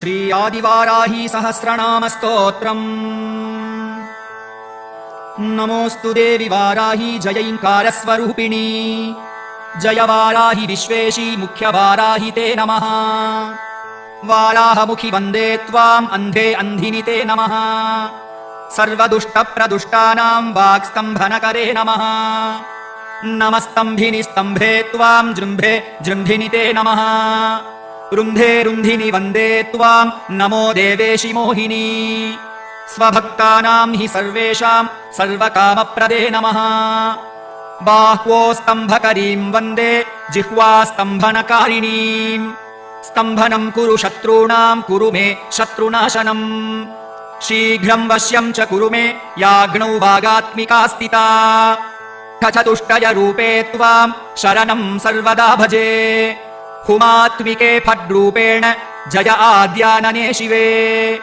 श्री आदिवाराही सहस्रनाम स्तोत्रम्। नमोऽस्तु देवि वाराही जयैङ्कारस्वरूपिणी, जय वाराहि विश्वेशी मुख्यवाराहि ते नमः। वाराहमुखि वन्दे त्वाम् अन्धे अन्धिनि ते नमः। सर्वदुष्टप्रदुष्टानां वाक्स्तम्भनकरे नमः। नमस्तम्भिनि स्तम्भे त्वां जृम्भे जृम्भिनि ते नमः। रुन्धे रुन्धिनि वन्दे त्वां नमो देवेशि मोहिनी। स्वभक्तानां हि सर्वेषां सर्वकामप्रदे नमः। बाह्वोस्तम्भकरीं वन्दे जिह्वास्तम्भनकारिणीम्। स्तम्भनं कुरु शत्रूणां कुरु मे शत्रुनाशनम्। शीघ्रं वश्यं च कुरु मे याग्नौ वागात्मिका स्थिता। चतुष्टयरूपे त्वां शरणं सर्वदा भजे। हुमात्मिके फड्रूपेण जय आद्यानने शिवे।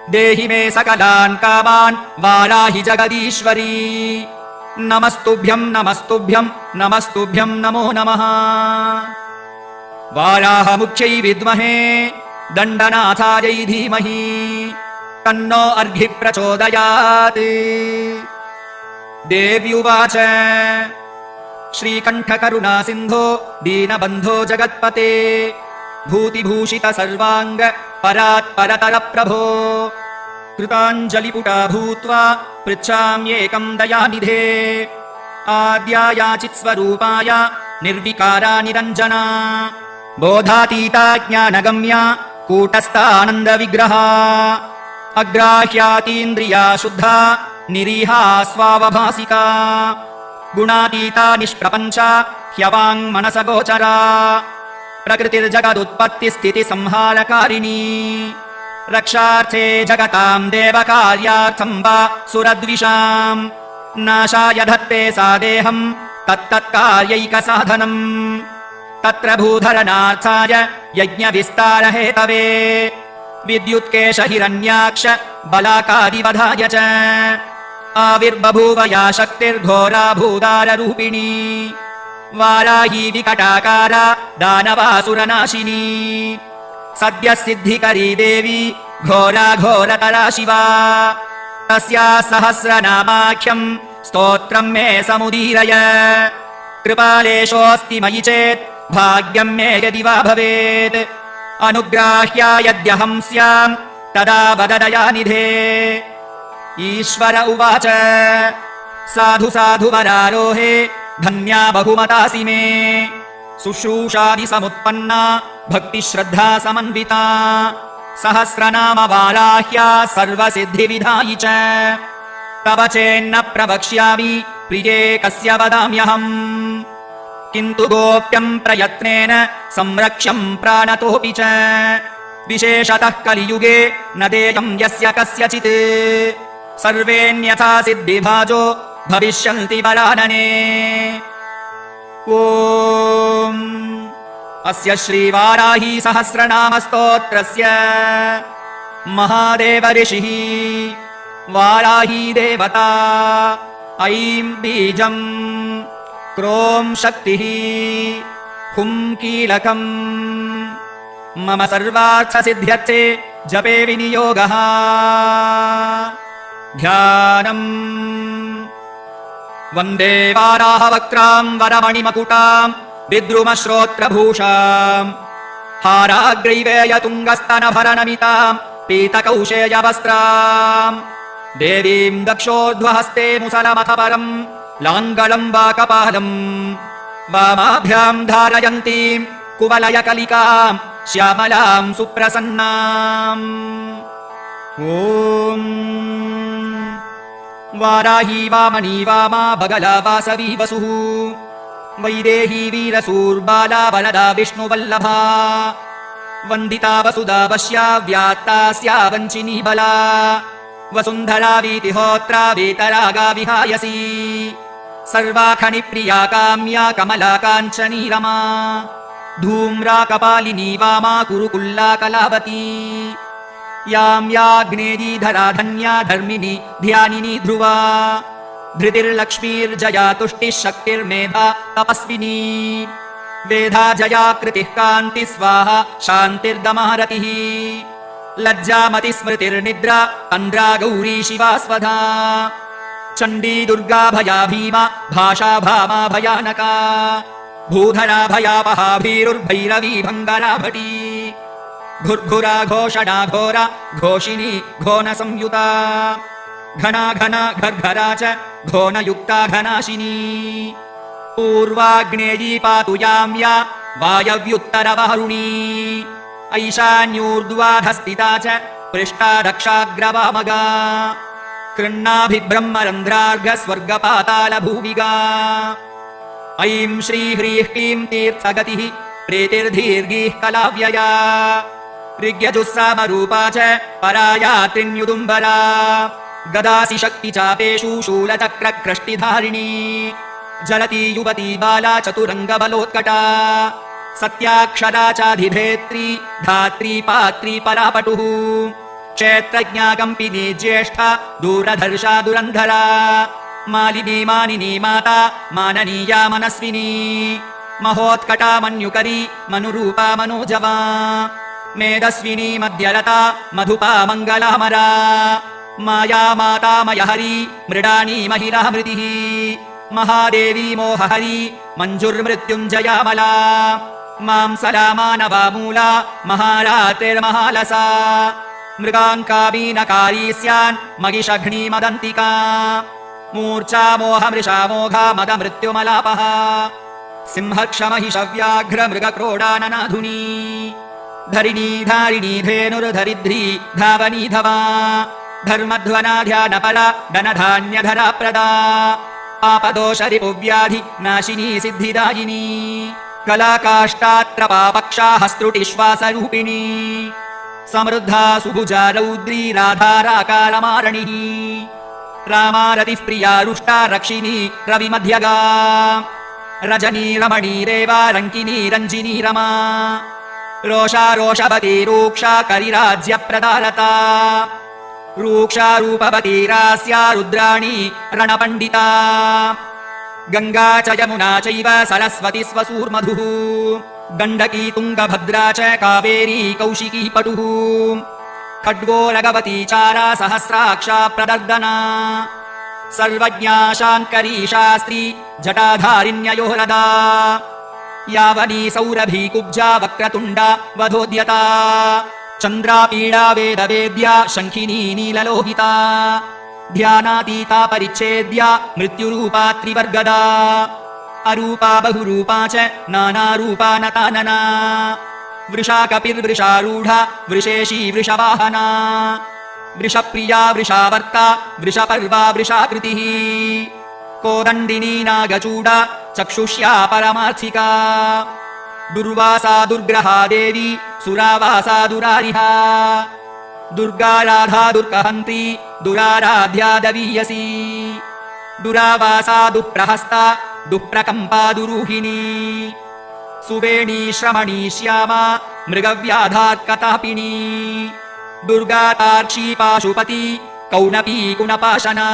देहि मे सकलान् कामान् वाराहि जगदीश्वरी। नमस्तुभ्यं नमस्तुभ्यं नमस्तुभ्यं नमो नमः। वाराहमुख्यै विद्महे दण्डनाथायै धीमहि तन्नो अर्घ्यः प्रचोदयात्। देव्युवाच श्रीकण्ठकरुणासिन्धो दीनबन्धो जगत्पते। भूतिभूषित सर्वाङ्ग परात्परतर प्रभो। कृताञ्जलिपुटा भूत्वा पृच्छाम्येकं दयानिधे। आद्यायाचित् स्वरूपाय निर्विकारा निरञ्जना। बोधातीता ज्ञानगम्या कूटस्थानन्दविग्रहा। अग्राह्यातीन्द्रिया शुद्धा निरीहा स्वावभासिका। गुणातीता निष्प्रपञ्चा ह्यवाङ्मनसगोचरा। प्रकृतिर्जगदुत्पत्तिस्थितिसंहारकारिणी। रक्षार्थे जगतां देवकार्यार्थं वा सुरद्विषाम्। नाशाय धत्ते सा देहं तत्तत्कार्यैकसाधनम्। तत्र भूधरणार्थाय यज्ञविस्तारहेतवे। विद्युत्केश हिरण्याक्ष बलाकादिवधाय च। आविर्बभूव या शक्तिर्घोरा भूदाररूपिणी। वाराही विकटाकारा दानवासुरनाशिनी। सद्यः सिद्धिकरी देवी घोरा घोरतरा शिवा। तस्या सहस्रनामाख्यं स्तोत्रं मे समुदीरय। कृपालेशोऽस्ति मयि चेत् भाग्यं मे यदि वा भवेत्। अनुग्राह्या यद्यहं स्यां तदा वद दयानिधे। ईश्वर उवाच साधु साधु वरारोहे धन्या बहुमतासि मे। शुश्रूषादिसमुत्पन्ना भक्तिश्रद्धा समन्विता। सहस्रनाम वाराह्या सर्वसिद्धिविधायि च। तव चेन्न प्रवक्ष्यामि प्रिये कस्य वदाम्यहम्। किन्तु गोप्यं प्रयत्नेन संरक्ष्यं प्राणतोऽपि च। विशेषतः कलियुगे न देयं यस्य कस्यचित्। सर्वेऽन्यथा सिद्धिभाजो भविष्यन्ति वरानने। ॐ अस्य श्रीवाराही सहस्रनाम स्तोत्रस्य महादेव ऋषिः वाराही देवता। ऐं बीजं क्रों शक्तिः हुं कीलकम्। मम सर्वार्थसिद्ध्यर्थे जपे विनियोगः। ध्यानम् वन्दे वाराहवक्त्रां वरमणिमकुटां विद्रुमश्रोत्रभूषाम्। हाराग्रैवेयतुङ्गस्तनभरनमितां पीतकौशेयवस्त्राम्। देवीं दक्षोर्ध्वहस्ते मुसलमथ परं लाङ्गलं वा कपालम्। वामाभ्यां धारयन्तीं कुवलयकलिकां श्यामलां सुप्रसन्नाम्। ॐ वाराही वामनी वामा बगला वासवी वसुः। वैदेही वीरसूर्बाला वरदा विष्णुवल्लभा। वन्दिता वसुधा वश्या व्यात्ता स्यावञ्चिनी बला। वसुन्धरा वीतिहोत्रा वेतरागा विहायसी। सर्वाखनिप्रिया काम्या कमला काञ्चनी रमा। धूम्रा कपालिनी वामा कुरुकुल्ला कलावती। यां याग्नेयीधरा धन्या धर्मिणी ध्यानिनी ध्रुवा। धृतिर्लक्ष्मीर्जया तुष्टिः शक्तिर्मेधा तपस्विनी। वेधा जया कृतिः कान्ति स्वाहा शान्तिर्दमः रतिः। लज्जामतिस्मृतिर्निद्रा तन्द्रा गौरी शिवा स्वधा चण्डी दुर्गा भया भीमा भाषा भामा भयानका भूधरा भयापहा भीरुर्भैरवी भङ्गरा भटी घुर्घुरा घोषणा घोरा घोषिणी घोन संयुता घना घना घर्घरा च घोनयुक्ता घनाशिनी पूर्वाग्नेयी पातु यां या वायव्युत्तरवारुणी ऐशान्योर्ध्वाधस्थिता च पृष्ठा दक्षाग्रवामगा कृण्णाभिब्रह्मरन्ध्रार्घ स्वर्गपातालभूमिगा ऐं श्री ह्रीः क्लीं तीर्थगतिः प्रीतिर्दीर्घीः कलाव्यया ऋग्यजुस्सामरूपा च पराया त्रिण्युदुम्बरा गदासि शक्तिचापेषु शूलचक्रक्रष्टिधारिणी जलती युवती बाला चतुरङ्गबलोत्कटा सत्याक्षरा चाधिधेत्री धात्री पात्री परापटुः क्षेत्रज्ञा कम्पिनी ज्येष्ठा दूरधर्षा दुरन्धरा मालिनी मानिनी माता माननीया मनस्विनी महोत्कटा मन्युकरी मनुरूपा मनोजवा मेदस्विनी मध्यलता मधुपा मङ्गलामरा माया माता मयहरी मृडानी महिला मृतिः महादेवी मोहहरी मञ्जुर्मृत्युञ्जयामला मांसलामानवामूला महारात्रिर्महालसा मृगाङ्कामीनकारी स्यान् महिषघ्नी मदन्तिका मूर्छा मोहमृषा मोघा मदमृत्युमलापः सिंहक्षमहिषव्याघ्रमृगक्रोडाननाधुनी धरिणी धारिणी धेनुर्धरिद्री धावनी धवा धर्मध्वनाध्यानपरा धनधान्यधरा प्रदा पापदोषरिपुव्याधि नाशिनी सिद्धिदायिनी कलाकाष्ठात्रपापक्षा हस्त्रुटिश्वासरूपिणी समृद्धा सुभुजा रौद्री राधाराकारमारणिः रामारतिः प्रिया रुष्टा रक्षिणी रविमध्यगा रजनी रमणी रेवा रङ्किनी रञ्जिनी रमा रोषा रोषवती रूक्षा करिराज्यप्रदारता रूक्षा रूपवती रास्या रुद्राणी रणपण्डिता गङ्गा च यमुना चैव सरस्वती स्वसूर्मधुः गण्डकी तुङ्गभद्रा च कावेरी कौशिकी पटुः खड्गो रगवती चारा सहस्राक्षा प्रदर्दना सर्वज्ञा शाङ्करी शास्त्री जटाधारिण्ययोरदा यावनी सौरभी कुब्जा वक्रतुण्डा वधोद्यता चन्द्रापीडा वेदवेद्या शङ्खिनी नीललोहिता ध्यानातीता परिच्छेद्या मृत्युरूपा त्रिवर्गदा अरूपा बहुरूपा च नानारूपा नतानना वृषा कपिर्वृषारूढा वृषेशी वृषवाहना वृषप्रिया वृषावर्ता वृषपर्वा वृषाकृतिः कोदण्डिनी नागचूडा चक्षुष्या परमार्थिका दुर्वासा दुर्ग्रहा देवी सुरावासा दुरारिहा दुर्गा राधा दुर्गहन्त्री दुराराध्या दवीयसी दुरावासा दुःप्रहस्ता दुःप्रकम्पा दुरूहिणी सुवेणी श्रमणी श्यामा मृगव्याधार्कतापिनी दुर्गा तार्क्षी पाशुपती कौनपी गुणपाशना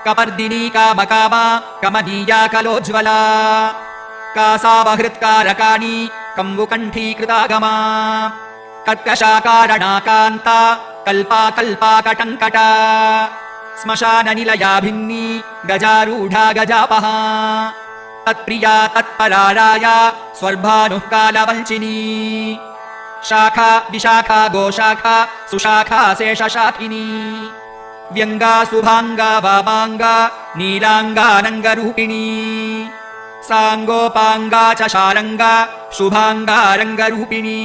कपर्दिनी कामकामा कमनीया कलोज्ज्वला कासावहृत्कारकाणी कम्बुकण्ठीकृतागमा कर्कशाकारणाकान्ता कल्पा कल्पा कटङ्कटा श्मशाननिलया भिन्नी गजारूढा गजापहा तत्प्रिया तत्पराराया स्वर्भानुः कालवञ्चिनी शाखा विशाखा गोशाखा सुशाखा शेषशाखिनी व्यङ्गा शुभाङ्गा वामाङ्गा नीलाङ्गानङ्गरूपिणी साङ्गोपाङ्गा च शारङ्गा शुभाङ्गा रङ्गरूपिणी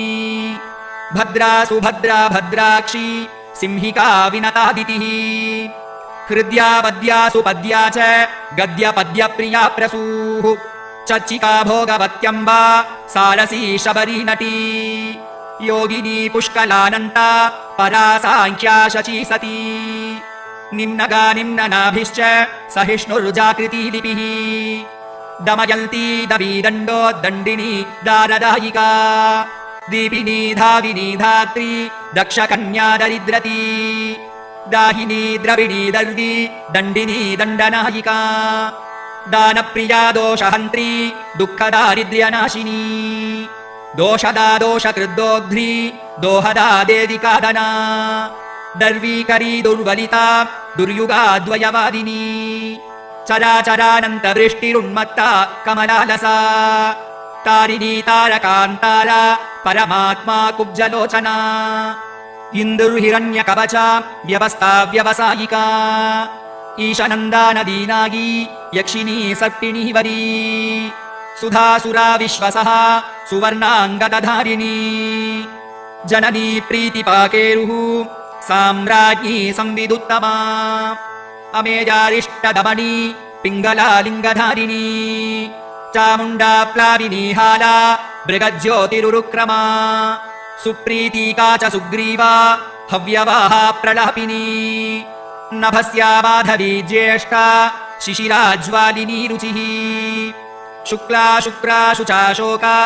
भद्रा सुभद्रा भद्राक्षी सिंहिका विनतादितिः हृद्या पद्या सुपद्या च गद्यपद्यप्रिया प्रसूः चच्चिका भोगवत्यम्बा सारसी शबरी नटी योगिनी पुष्कलानन्ता परा साङ्ख्या शची सती निम्नगा निम्ननाभिश्च सहिष्णुर्जाकृती लिपिः दमयन्ती दवीदण्डोद्दण्डिनी दारदायिका दीपिनी धाविनी धात्री दक्षकन्या दरिद्रती दाहिनी द्रविणी दर्वी दण्डिनी दण्डनायिका दानप्रिया दोषहन्त्री दुःखदारिद्र्यनाशिनी दोषदा दोषकृद्दोग्ध्री दोहदा देविकादना दर्वीकरी दुर्वलिता दुर्युगाद्वयवादिनी चराचरानन्तवृष्टिरुन्मत्ता कमलालसा तारिणी तारकान्तारा परमात्मा कुब्जलोचना इन्दुर्हिरण्यकवचा व्यवस्था व्यवसायिका ईशनन्दा नदीनागी यक्षिणी सर्पिणी वरी सुधासुरा विश्वसः सुवर्णाङ्गदधारिणी जननी प्रीतिपाकेरुः साम्राज्ञी संविदुत्तमा अमेयारिष्टदमनी पिङ्गलालिङ्गधारिणी चामुण्डा प्लाविनी हाला मृगज्योतिरुरुक्रमा सुप्रीतिका च सुग्रीवा हव्यवाहा प्रलापिनी नभस्या माधवी ज्येष्ठा शिशिराज्वालिनी रुचिः शुक्ला शुक्रा शुचा शोका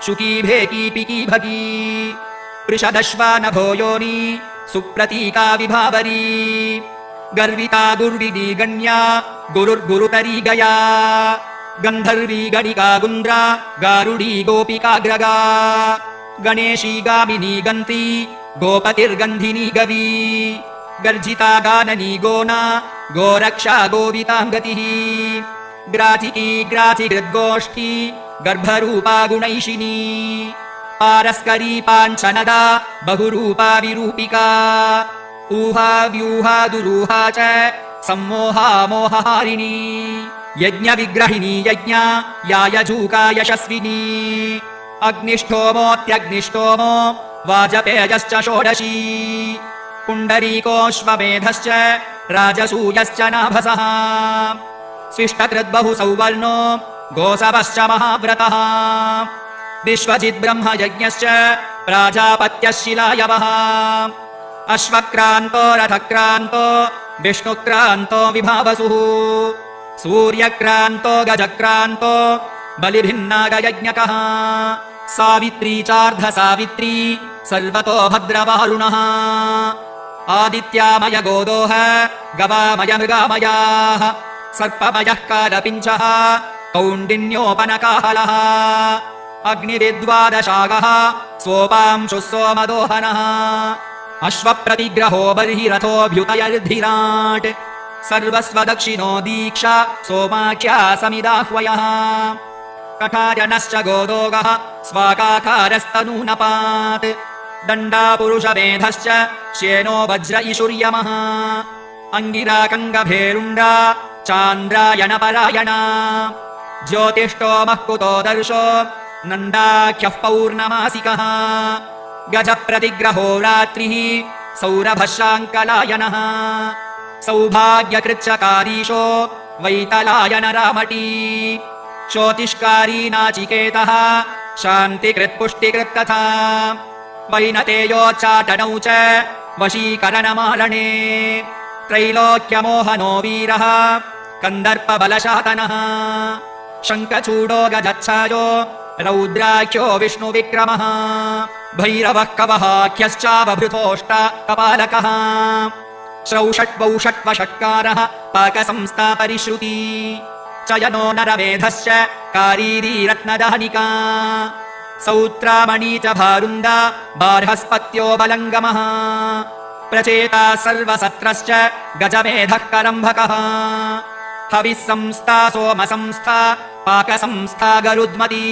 शुकी भेकी पिकी भगी पृषदश्वा नभो योनी सुप्रतीका विभावरी गर्विता दुर्विनी गण्या गुरुर्गुरुतरी गया गन्धर्वी गणिका गुन्द्रा गारुडी गोपिकाग्रगा गणेशी गामिनी गन्त्री गोपतिर्गन्धिनी गवी गर्जिता गाननी गोना गोरक्षा गोविताङ्गतिः ग्राचिकी ग्राचिकृद्गोष्ठी गर्भरूपा गुणैशिनी पारस्करी पाञ्चनदा बहुरूपा विरूपिका ऊहा व्यूहा दुरूहा च सम्मोहा मोहहारिणी यज्ञविग्रहिणी यज्ञा यायजूका यशस्विनी अग्निष्ठोमोऽत्यग्निष्ठोमो वाजपेयश्च षोडशी पुण्डरीकोऽश्वमेधश्च राजसूयश्च नाभसः स्विष्टकृद्बहु सौवर्णो गोसवश्च महाव्रतः विश्वजित् ब्रह्मयज्ञश्च प्राजापत्यः शिलायवः अश्वक्रान्तो रथक्रान्तो विष्णुक्रान्तो विभावसुः सूर्यक्रान्तो गजक्रान्तो बलिभिन्नागयज्ञकः सावित्री चार्धसावित्री सर्वतो भद्रवारुणः आदित्यामय गोदोः गवामय मृगामयाः सर्पमयः कालपिञ्चः कौण्डिन्योपनकाहलः अग्निविद्वादशागः सोपांशुः सोमदोहनः अश्वप्रतिग्रहो बर्हिरथोऽभ्युदयर्धिराट् सर्वस्वदक्षिणो दीक्षा सोमाख्या समिदाह्वयः कठाजनश्च गोदोगः स्वाकाकारस्तनूनपात् दण्डापुरुषमेधश्च श्येनो वज्र इषुर्यमः अङ्गिरा कङ्गभेरुण्डा चान्द्रायणपरायणा ज्योतिष्टोमः कुतो दर्शो नन्दाख्यः पौर्णमासिकः गजप्रतिग्रहो रात्रिः सौरभः शाङ्कलायनः सौभाग्यकृच्छकारीशो वैतलायन रामटी ज्योतिष्कारी नाचिकेतः शान्तिकृत्पुष्टिकृत्तथा वैनतेयोच्चाटनौ च वशीकरणमालने त्रैलोक्यमोहनो वीरः कन्दर्पबलशातनः शङ्खचूडो गजच्छायो रौद्राख्यो विष्णुविक्रमः भैरवः कवहाख्यश्चावभृतोष्ट कपालकः श्रौषट्वौषट्वषट्कारः पाकसंस्था परिश्रुती चयनो नरमेधश्च कारीरी रत्नदानिका सौत्रामणी च भारुन्दा बार्हस्पत्यो बलङ्गमः प्रचेता सर्वसत्रश्च गजमेधः करम्भकः हविः संस्था सोमसंस्था पाकसंस्था गरुद्मती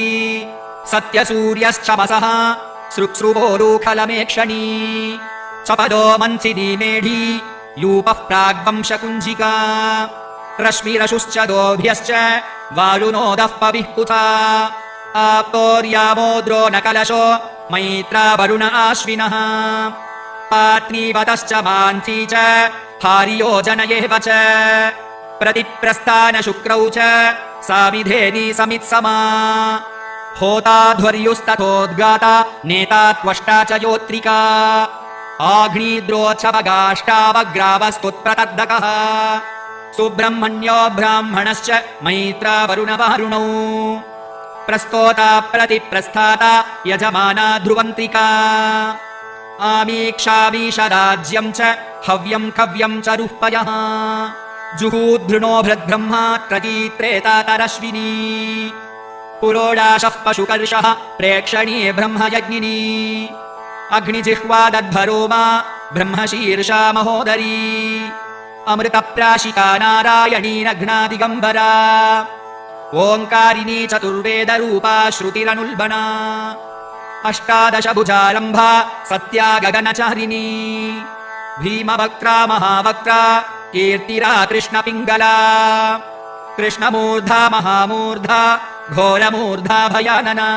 सत्यसूर्यश्चमसः सृक्सृवोरुखलमेक्षणी चपदो मन्थिनी मेढी यूपः प्राग्वंशकुञ्जिका रश्मिरशुश्च दोभ्यश्च वारुणोदः पविः पुथा आप्तोर्यामोद्रो नकलशो मैत्रा वरुण आश्विनः पात्नीवतश्च मान्थी च हार्यो जनयेव च प्रतिप्रस्थानशुक्रौ च सामिधेनी समित्समा होताध्वर्युस्तथोद्गाता नेता त्वष्टा च योत्रिका आघ्नीद्रोच्छवगाष्टावग्रावस्तुत्प्रतद्दकः सुब्रह्मण्यो ब्राह्मणश्च मैत्रा वरुणवारुणौ प्रस्तोता प्रतिप्रस्थाता यजमाना ध्रुवन्त्रिका आमीक्षामीशराज्यं च हव्यं कव्यं च रुह्पयः जुहूद्धृणो भृद्ब्रह्मा त्रयीत्रेता तरश्विनी पुरोडाशः पशुकर्षः प्रेक्षणी ब्रह्मयज्ञिनी अग्निजिह्वादध्वरोमा ब्रह्मशीर्षा महोदरी अमृतप्राशिका नारायणी नघ्नादिगम्बरा ओङ्कारिणी चतुर्वेदरूपा श्रुतिरनुल्बना अष्टादशभुजारम्भा सत्या गगनचारिणी भीमवक्त्रा महावक्त्रा कीर्तिरा कृष्णपिङ्गला कृष्णमूर्धा महामूर्धा घोरमूर्धा भयानना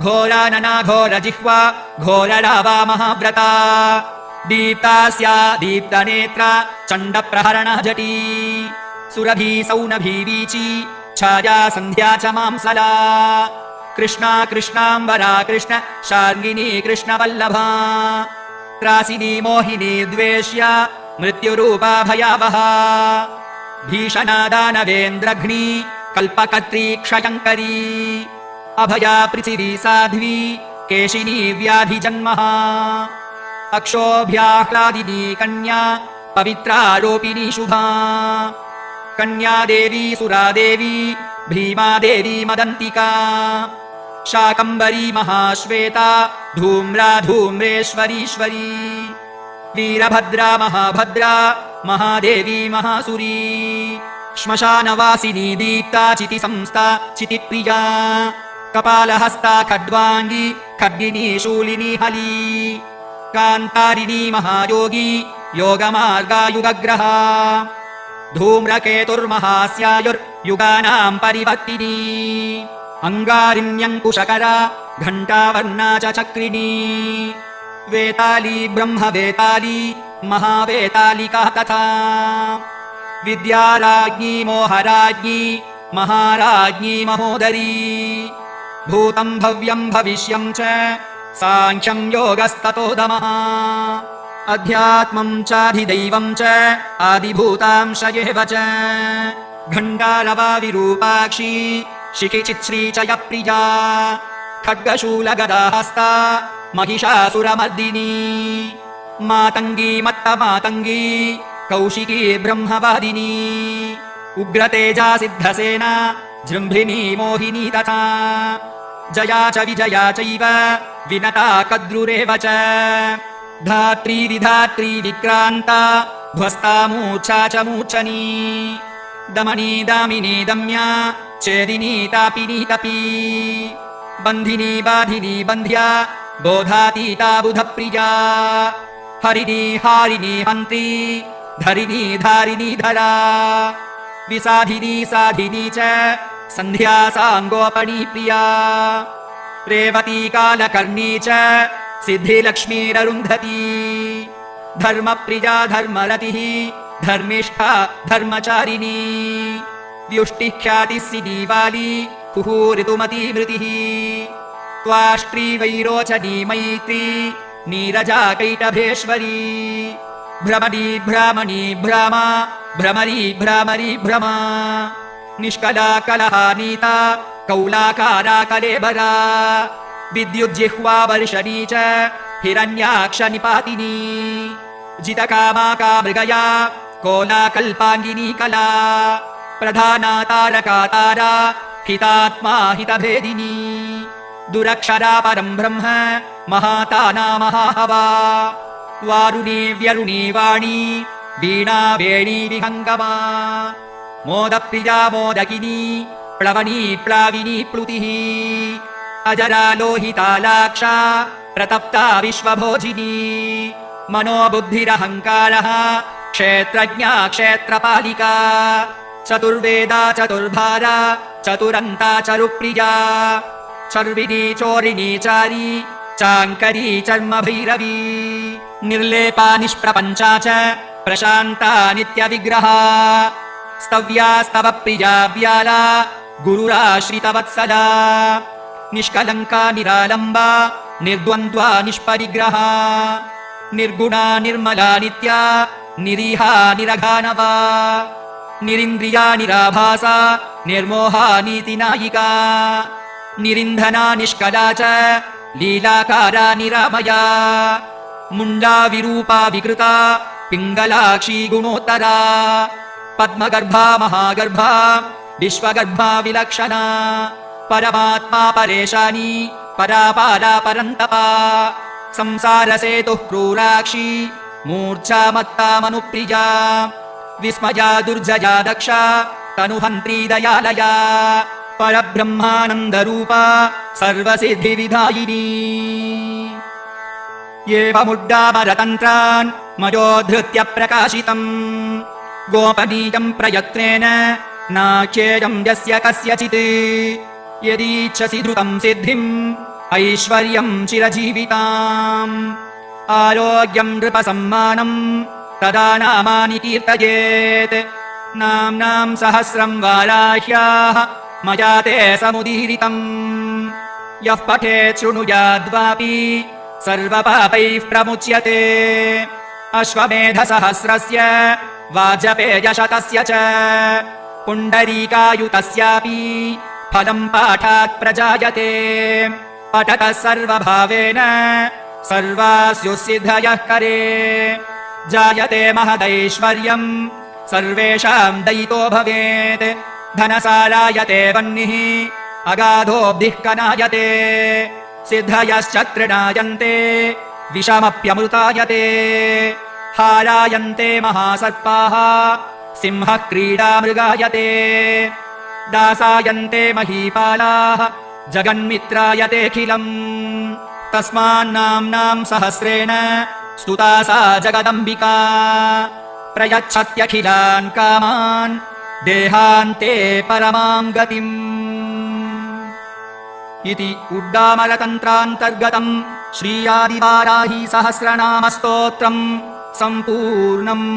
घोरानना घोरजिह्वा घोररावा महाव्रता दीप्तास्या दीप्तनेत्रा चण्डप्रहरणा जटी सुरभी सौनभी वीची छाया सन्ध्या च मांसला कृष्णा कृष्णाम्बरा कृष्ण शार्ङ्गिनी कृष्णवल्लभा त्रासिनी मोहिनी द्वेष्या मृत्युरूपा भयावहा भीषणा दानवेन्द्रघ्नी कल्पकर्त्री क्षयङ्करी अभया पृथिवी साध्वी केशिनी व्याधिजन्मः अक्षोभ्याह्लादिनी कन्या पवित्रारोपिणी शुभा कन्या देवी सुरादेवी भीमादेवी मदन्तिका शाकम्भरी महाश्वेता धूम्रा धूम्रेश्वरीश्वरी वीरभद्रा महाभद्रा महादेवी महासुरी श्मशानवासिनी दीप्ता चितिसंस्था चितिप्रिया कपालहस्ता खड्वाङ्गी खड्गिनी शूलिनी हली कान्तारिणी महायोगी योगमार्गायुगग्रहा धूम्रकेतुर्महास्यायुर्युगानां परिवर्तिनी अङ्गारिण्यङ्कुशकरा घण्टावर्णा च चक्रिणी वेताली ब्रह्मवेताली महावेतालिका तथा विद्याराज्ञी मोहराज्ञी महाराज्ञी महोदरी भूतं भव्यं भविष्यं च साङ्ख्यं योगस्ततोदमः अध्यात्मं चाधिदैवं च आदिभूतांश एव च घण्टारवाविरूपाक्षी शिखिचित्श्री च यप्रिया खड्गशूलगदाहस्ता महिषासुरमर्दिनी मातङ्गी मत्तमातङ्गी कौशिकी ब्रह्मवादिनी उग्रतेजा सिद्धसेना जृम्भिनी मोहिनी तथा जया च विजया चैव विनता कद्रुरेव च धात्री विधात्री विक्रान्ता ध्वस्ता मूर्छा च मूर्छनी दमनी दामिनी दम्या चेदिनी तापिनी तपी बन्धिनी बाधिनी बन्ध्या बोधातीता बुधप्रिया हरिणी हारिणी हन्त्री धरिणी धारिणी धरा विसाधिनी साधिनी च सन्ध्या साङ्गोपणी प्रिया रेवती कालकर्णी च सिद्धिलक्ष्मीररुन्धती धर्मप्रिया धर्मरतिः धर्मिष्ठा धर्मचारिणी व्युष्टिख्यातिः वाली कुहूरितुमती मृतिः त्वाष्ट्री वैरोचनी मैत्री नीरजा कैटभेश्वरी भ्रमणी भ्रामणी भ्रामा भ्रमरी भ्रामरी भ्रमा निष्कला कलहा नीता कौलाकारा कलेबरा विद्युज्जिह्वा वर्षणी च हिरण्याक्ष निपातिनी जितकामाका मृगया कोलाकल्पाङ्गिनी कला प्रधाना तारका तारा हितात्मा हितभेदिनी दुरक्षरा परं ब्रह्म महाताना महाहवा वारुणी व्यरुणी वाणी वीणा वेणी विहङ्गमा मोदप्रिया मोदकिनी प्लवनी प्लाविनी प्लुतिः अजरा लोहितालाक्षा प्रतप्ता विश्वभोजिनी मनोबुद्धिरहङ्कारः क्षेत्रज्ञा क्षेत्रपालिका चतुर्वेदा चतुर्भारा चतुरन्ता चरुप्रिया चर्विणी चोरिणी चारी चाङ्करी चर्मभैरवी निर्लेपा निष्प्रपञ्चा च प्रशान्ता नित्यविग्रहा स्तव्या स्तवप्रिया व्याला गुरुराश्रितवत्सला निष्कलङ्का निरालम्बा निर्द्वन्द्वा निष्परिग्रहा निर्गुणा निर्मला नित्या निरीहा निरघानवा निरिन्द्रिया निराभासा निर्मोहा नीतिनायिका निरिन्धना निष्कला च लीलाकारा निरामया मुण्डा विरूपा विकृता पिङ्गलाक्षी गुणोत्तरा पद्मगर्भा महागर्भा विश्वगर्भा विलक्षणा परमात्मा परेशानी परापारा परन्तपा संसारसेतुः क्रूराक्षी मूर्च्छा मत्तामनुप्रिया विस्मया दुर्जया दक्षा तनुहन्त्री दयालया परब्रह्मानन्दरूपा सर्वसिद्धिविधायिनी एवमुड्डामरतन्त्रान् मयोद्धृत्य प्रकाशितम् गोपनीयम् प्रयत्नेन नाख्येयम् यस्य कस्यचित् यदीच्छसि धृतम् सिद्धिम् ऐश्वर्यम् चिरजीविताम् आरोग्यम् नृपसम्मानम् तदा नामानि कीर्तयेत् नाम्नाम् सहस्रम् वाराह्याः मया ते समुदीरितम् यः पठेत् शृणुयाद्वापि सर्वपापैः प्रमुच्यते अश्वमेधसहस्रस्य वाजपेयशतस्य च पुण्डरीकायुतस्यापि फलम् पाठात् प्रजायते पठतः सर्वभावेन सर्वास्युसिद्धयः करे जायते महदैश्वर्यम् सर्वेषाम् दयितो भवेत् धनसारायते वह्निः अगाधोऽब्धिः कनायते सिद्धयश्च तृणायन्ते विषमप्यमृतायते हारायन्ते महासर्पाः सिंहः क्रीडामृगायते दासायन्ते महीपालाः जगन्मित्रायतेऽखिलम् तस्मान्नाम्नाम् सहस्रेण स्तुता सा जगदम्बिका प्रयच्छत्यखिलान् कामान् देहान्ते परमाम् गतिम् इति उड्डामरतन्त्रान्तर्गतम् श्रीयादिवाराही सहस्रनामस्तोत्रम् सम्पूर्णम्।